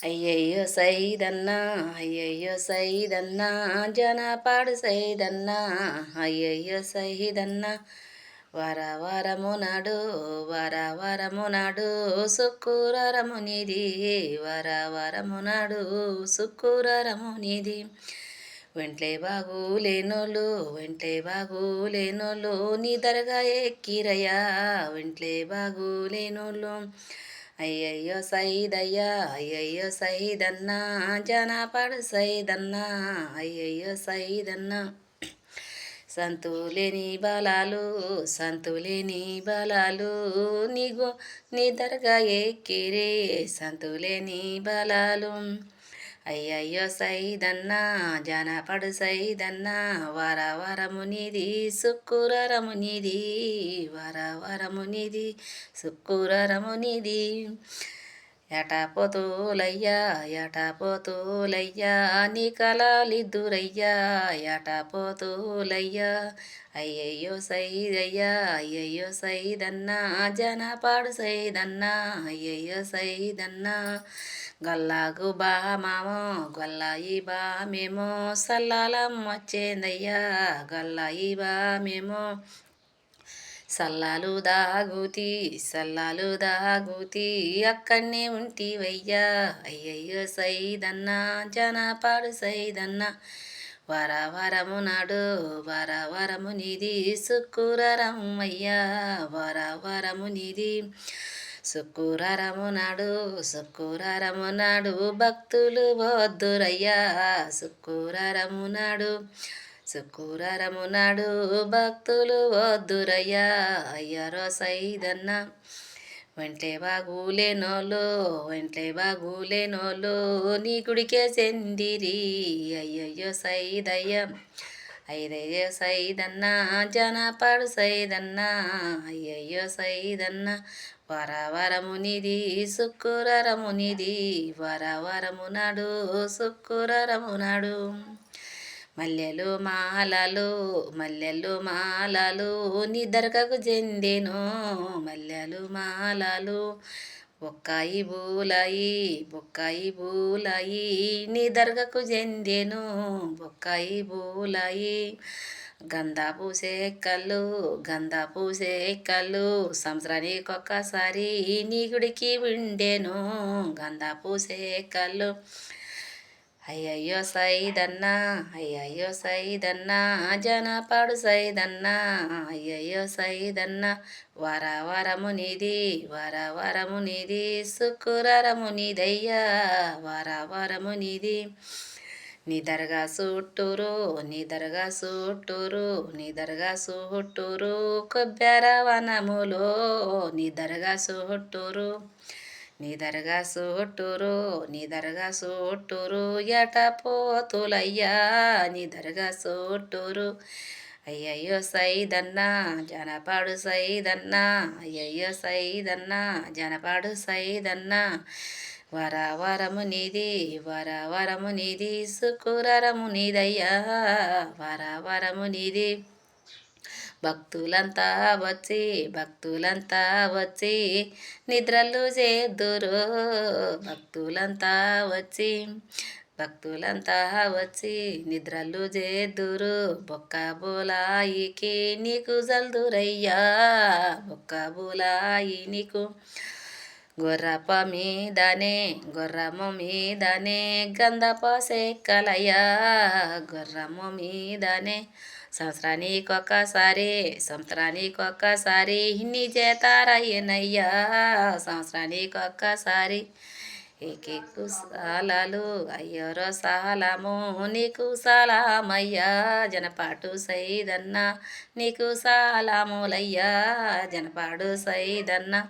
అయ్యయ్యో సైదన్నా అయ్యయ్యో సైదన్నా జనపాడు సైదన్నా అయ్యయ్యో సైదన్నా వరవరము నాడు వరవరము నాడు శుక్రరము నిధి వరవరము నాడు శుక్రరము నిధి వెంట్లే బాగులేనోళ్ళు వెంట్లే బాగులేనోళ్ళు నీ దర్గా ఎక్కిరయ్యా వెంట్లే బాగులేనోళ్ళు అయ్యయ్యో సైదయ్యా అయ్యయ్యో సైదన్నా జనపడు సైదన్నా అయ్యయ్యో సైదన్నా సంతులేని బలాలు సంతులేని బలాలు నీకు నీ దర్గా ఎక్కిరే సంతులేని బలాలు అయ్యయ్యో సైదన్నా జనపడు సైదన్నా వరవరము నిధి శుక్రరము నిధి వరవరము నిధి శుక్రరము నిధి ఎటపోతులయ్యా ఎటపోతులయ్యా నీ కలాలిద్దురయ్యా ఎటపోతులయ్యా అయ్యయ్యో సైదయ్యా అయ్యయ్యో సైదన్నా జనపాడు సైదన్నా అయ్యయ్యో సైదన్నా గల్లాగు బామేమో గొల్లాయి బామేమో సల్లాలం వచ్చేందయ్యా గల్లాయి బామేమో సల్లాలు దాగుతి అక్కడనే ఉంటివయ్యా అయ్యయ్యో సైదన్నా జనపాడు సైదన్నా వరవరము నాడు వరవరము నిధి శుక్రరము అయ్యా వరవరము నిధి శుక్రరము నాడు భక్తులు వద్దురయ్యా శుక్రరము నాడు భక్తులు వద్దురయ్యా అయ్యారో సైదన్నా వెంట్లే బాగులేనోళ్ళు నీ గుడికే చెందిరి అయ్యయ్యో సైదయ్య అయ్యయ్యో సైదన్నా జనపాడు సైదన్నా అయ్యయ్యో సైదన్నా వరవరము నిధి శుక్రరము నిధి వరవరము నాడు శుక్రరము నాడు మల్లెలు మాలలు నీ దర్గకు చెందేను మల్లెలు మాలలు బొక్కాయి బూలాయి నీ దర్గకు చెందేను బొక్కాయి బూలాయి గంధపు సేకలు సంవత్సరానికి ఒక్కసారి నీ గుడికి ఉండేను గంధపు సేకలు అయ్యయ్యో సైదన్నా జనపాడు సైదన్నా అయ్యయ్యో సైదన్నా వరవరము నిధి శుక్రరము నిధయ్యా వరవరము నిధి నీ దర్గా చుట్టూరు కొబ్బెర వనములో నీ దర్గా చుట్టూరు ఎటపోతులయ్యా నీ దర్గా చుట్టూరు అయ్యయ్యో సైదన్నా జనపాడు సైదన్నా అయ్యయ్యో సైదన్నా జనపాడు సైదన్నా వరవరము నిధి శుక్రరము నిధయ్యా వరవరము నిధి భక్తులంతా వచ్చి నిద్రలు చేద్దురు భక్తులంతా వచ్చి నిద్రలు చేద్దురు బొక్క బోలాయికి నీకు జల్దురయ్యా బొక్క బోలాయి నీకు గుర్రము మీదనే గంధప సెక్కలయ్యా గుర్రము మీదనే సంవత్సరానికి ఒక్కసారి నీ చేతారయ్యనయ్యా సంవత్సరానికి ఒక్కసారి ఏకెక్కు సాలాలు అయ్యోరో సాలము నీకు సాలామయ్యా జనపాటు సైదన్నా నీకు సాలాములయ్యా జనపాడు సైదన్నా